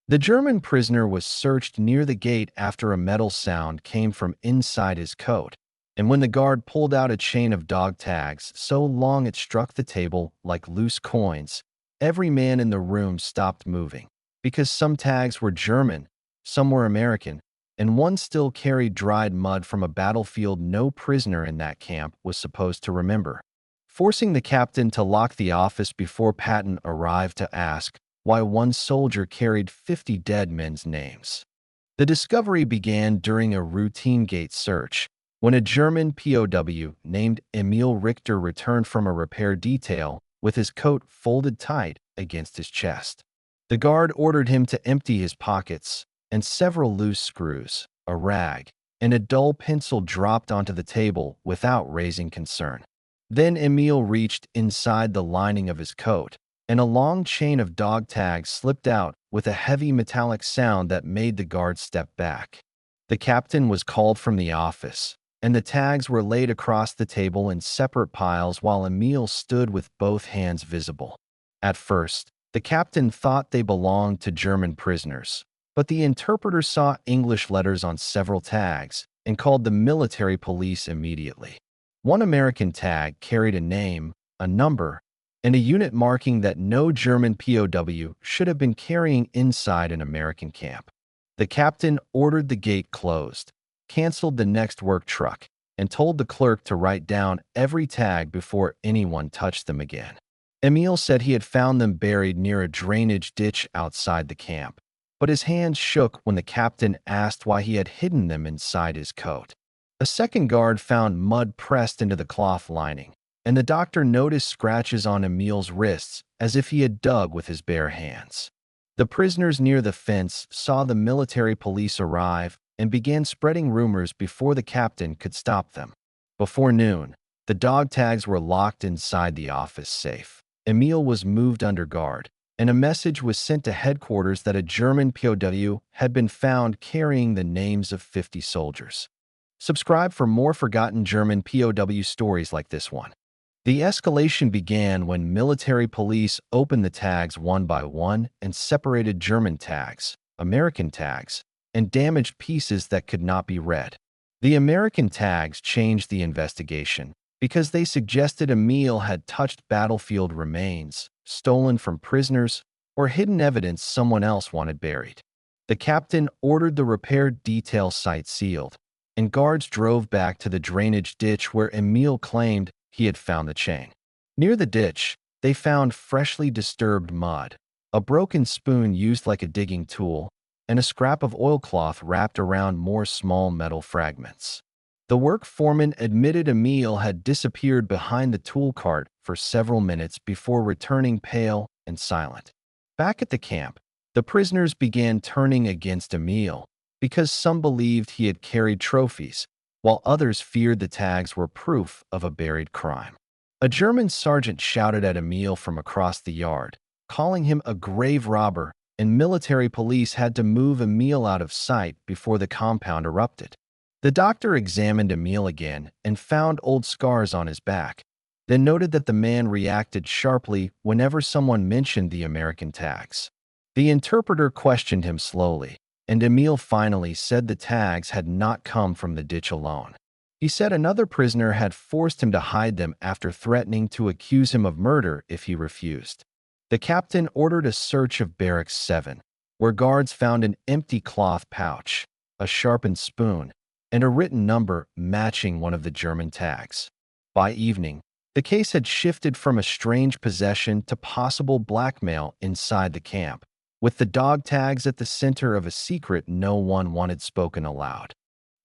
The German prisoner was searched near the gate after a metal sound came from inside his coat, and when the guard pulled out a chain of dog tags so long it struck the table like loose coins, every man in the room stopped moving, because some tags were German, some were American, and one still carried dried mud from a battlefield no prisoner in that camp was supposed to remember, forcing the captain to lock the office before Patton arrived to ask why one soldier carried 50 dead men's names. The discovery began during a routine gate search, when a German POW named Emil Richter returned from a repair detail with his coat folded tight against his chest. The guard ordered him to empty his pockets, and several loose screws, a rag, and a dull pencil dropped onto the table without raising concern. Then Emil reached inside the lining of his coat, and a long chain of dog tags slipped out with a heavy metallic sound that made the guard step back. The captain was called from the office, and the tags were laid across the table in separate piles while Emil stood with both hands visible. At first, the captain thought they belonged to German prisoners, but the interpreter saw English letters on several tags and called the military police immediately. One American tag carried a name, a number, and a unit marking that no German POW should have been carrying inside an American camp. The captain ordered the gate closed, canceled the next work truck, and told the clerk to write down every tag before anyone touched them again. Emil said he had found them buried near a drainage ditch outside the camp, but his hands shook when the captain asked why he had hidden them inside his coat. A second guard found mud pressed into the cloth lining, and the doctor noticed scratches on Emil's wrists as if he had dug with his bare hands. The prisoners near the fence saw the military police arrive and began spreading rumors before the captain could stop them. Before noon, the dog tags were locked inside the office safe. Emil was moved under guard, and a message was sent to headquarters that a German POW had been found carrying the names of 50 soldiers. Subscribe for more forgotten German POW stories like this one. The escalation began when military police opened the tags one by one and separated German tags, American tags, and damaged pieces that could not be read. The American tags changed the investigation because they suggested Emil had touched battlefield remains, stolen from prisoners, or hidden evidence someone else wanted buried. The captain ordered the repair detail site sealed, and guards drove back to the drainage ditch where Emil claimed he had found the chain. Near the ditch, they found freshly disturbed mud, a broken spoon used like a digging tool, and a scrap of oilcloth wrapped around more small metal fragments. The work foreman admitted Emil had disappeared behind the tool cart for several minutes before returning pale and silent. Back at the camp, the prisoners began turning against Emil because some believed he had carried trophies, while others feared the tags were proof of a buried crime. A German sergeant shouted at Emil from across the yard, calling him a grave robber, and military police had to move Emil out of sight before the compound erupted. The doctor examined Emil again and found old scars on his back, then noted that the man reacted sharply whenever someone mentioned the American tags. The interpreter questioned him slowly, and Emil finally said the tags had not come from the ditch alone. He said another prisoner had forced him to hide them after threatening to accuse him of murder if he refused. The captain ordered a search of Barracks 7, where guards found an empty cloth pouch, a sharpened spoon, and a written number matching one of the German tags. By evening, the case had shifted from a strange possession to possible blackmail inside the camp, with the dog tags at the center of a secret no one wanted spoken aloud.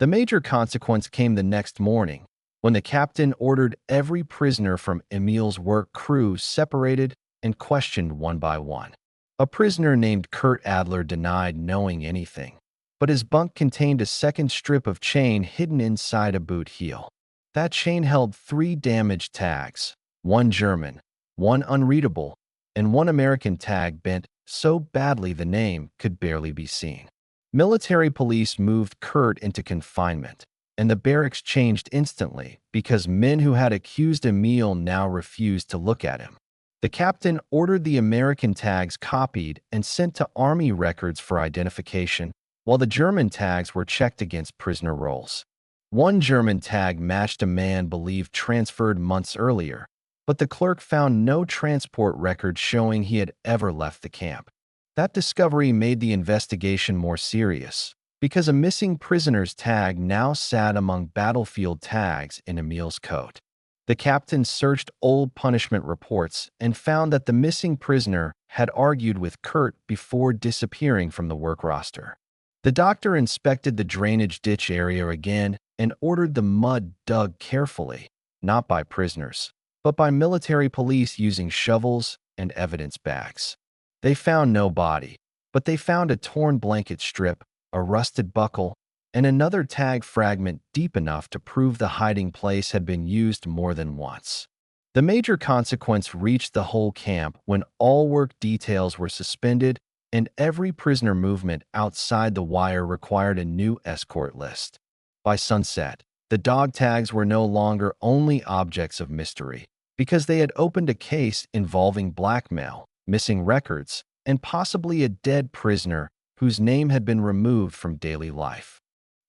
The major consequence came the next morning, when the captain ordered every prisoner from Emil's work crew separated and questioned one by one. A prisoner named Kurt Adler denied knowing anything, but his bunk contained a second strip of chain hidden inside a boot heel. That chain held 3 damaged tags, one German, one unreadable, and one American tag bent so badly the name could barely be seen. Military police moved Kurt into confinement, and the barracks changed instantly because men who had accused Emil now refused to look at him. The captain ordered the American tags copied and sent to Army records for identification, while the German tags were checked against prisoner rolls. One German tag matched a man believed transferred months earlier, but the clerk found no transport record showing he had ever left the camp. That discovery made the investigation more serious, because a missing prisoner's tag now sat among battlefield tags in Emil's coat. The captain searched old punishment reports and found that the missing prisoner had argued with Kurt before disappearing from the work roster. The doctor inspected the drainage ditch area again and ordered the mud dug carefully, not by prisoners, but by military police using shovels and evidence bags. They found no body, but they found a torn blanket strip, a rusted buckle, and another tag fragment deep enough to prove the hiding place had been used more than once. The major consequence reached the whole camp when all work details were suspended and every prisoner movement outside the wire required a new escort list. By sunset, the dog tags were no longer only objects of mystery, because they had opened a case involving blackmail, missing records, and possibly a dead prisoner whose name had been removed from daily life.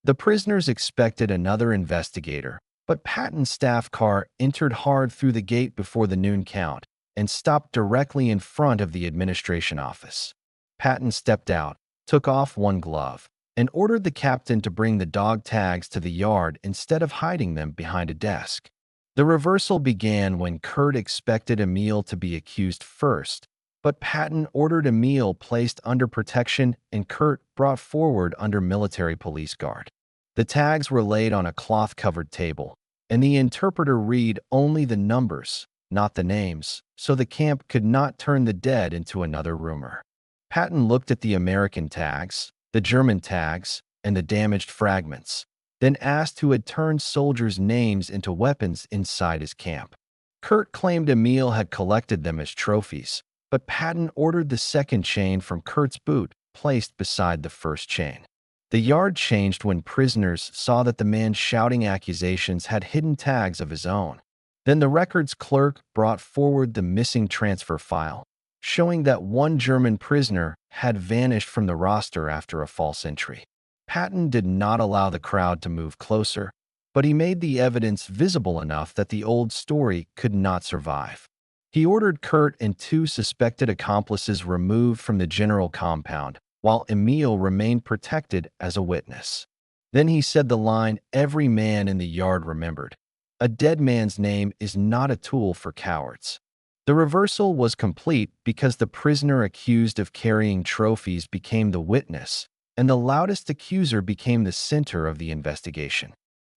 The prisoners expected another investigator, but Patton's staff car entered hard through the gate before the noon count and stopped directly in front of the administration office. Patton stepped out, took off one glove, and ordered the captain to bring the dog tags to the yard instead of hiding them behind a desk. The reversal began when Kurt expected Emil to be accused first, but Patton ordered Emil placed under protection and Kurt brought forward under military police guard. The tags were laid on a cloth-covered table, and the interpreter read only the numbers, not the names, so the camp could not turn the dead into another rumor. Patton looked at the American tags, the German tags, and the damaged fragments, then asked who had turned soldiers' names into weapons inside his camp. Kurt claimed Emil had collected them as trophies, but Patton ordered the second chain from Kurt's boot placed beside the first chain. The yard changed when prisoners saw that the man shouting accusations had hidden tags of his own. Then the records clerk brought forward the missing transfer file, showing that one German prisoner had vanished from the roster after a false entry. Patton did not allow the crowd to move closer, but he made the evidence visible enough that the old story could not survive. He ordered Kurt and two suspected accomplices removed from the general compound, while Emil remained protected as a witness. Then he said the line every man in the yard remembered: "A dead man's name is not a tool for cowards." The reversal was complete because the prisoner accused of carrying trophies became the witness, and the loudest accuser became the center of the investigation.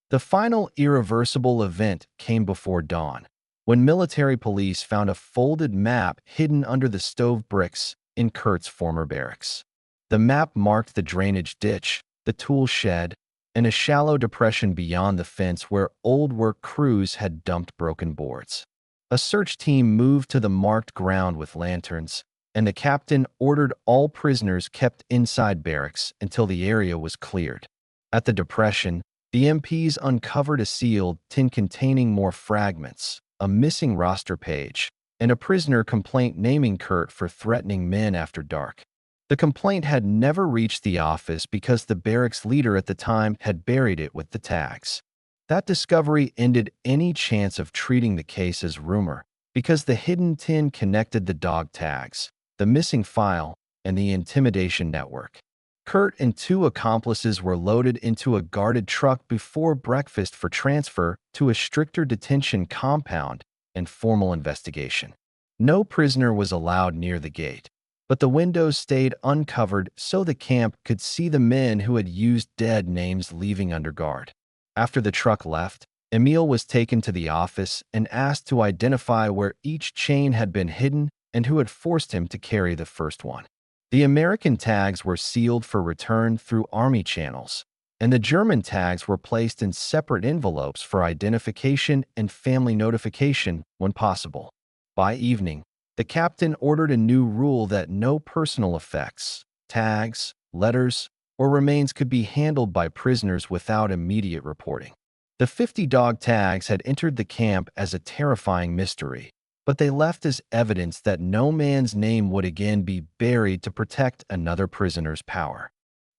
The final irreversible event came before dawn, when military police found a folded map hidden under the stove bricks in Kurt's former barracks. The map marked the drainage ditch, the tool shed, and a shallow depression beyond the fence where old work crews had dumped broken boards. A search team moved to the marked ground with lanterns, and the captain ordered all prisoners kept inside barracks until the area was cleared. At the depression, the MPs uncovered a sealed tin containing more fragments, a missing roster page, and a prisoner complaint naming Kurt for threatening men after dark. The complaint had never reached the office because the barracks leader at the time had buried it with the tags. That discovery ended any chance of treating the case as rumor, because the hidden tin connected the dog tags, the missing file, and the intimidation network. Kurt and two accomplices were loaded into a guarded truck before breakfast for transfer to a stricter detention compound and formal investigation. No prisoner was allowed near the gate, but the windows stayed uncovered so the camp could see the men who had used dead names leaving under guard. After the truck left, Emil was taken to the office and asked to identify where each chain had been hidden and who had forced him to carry the first one. The American tags were sealed for return through Army channels, and the German tags were placed in separate envelopes for identification and family notification when possible. By evening, the captain ordered a new rule that no personal effects, tags, letters, or remains could be handled by prisoners without immediate reporting. The 50 dog tags had entered the camp as a terrifying mystery, but they left as evidence that no man's name would again be buried to protect another prisoner's power.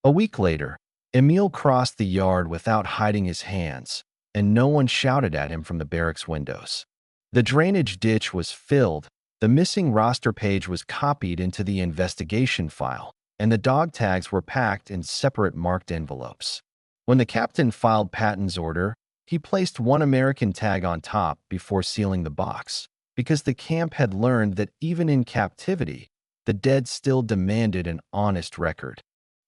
A week later, Emile crossed the yard without hiding his hands, and no one shouted at him from the barracks windows. The drainage ditch was filled, the missing roster page was copied into the investigation file, and the dog tags were packed in separate marked envelopes. When the captain filed Patton's order, he placed one American tag on top before sealing the box, because the camp had learned that even in captivity, the dead still demanded an honest record.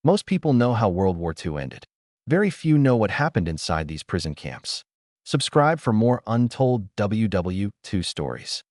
Most people know how World War II ended. Very few know what happened inside these prison camps. Subscribe for more untold WWII stories.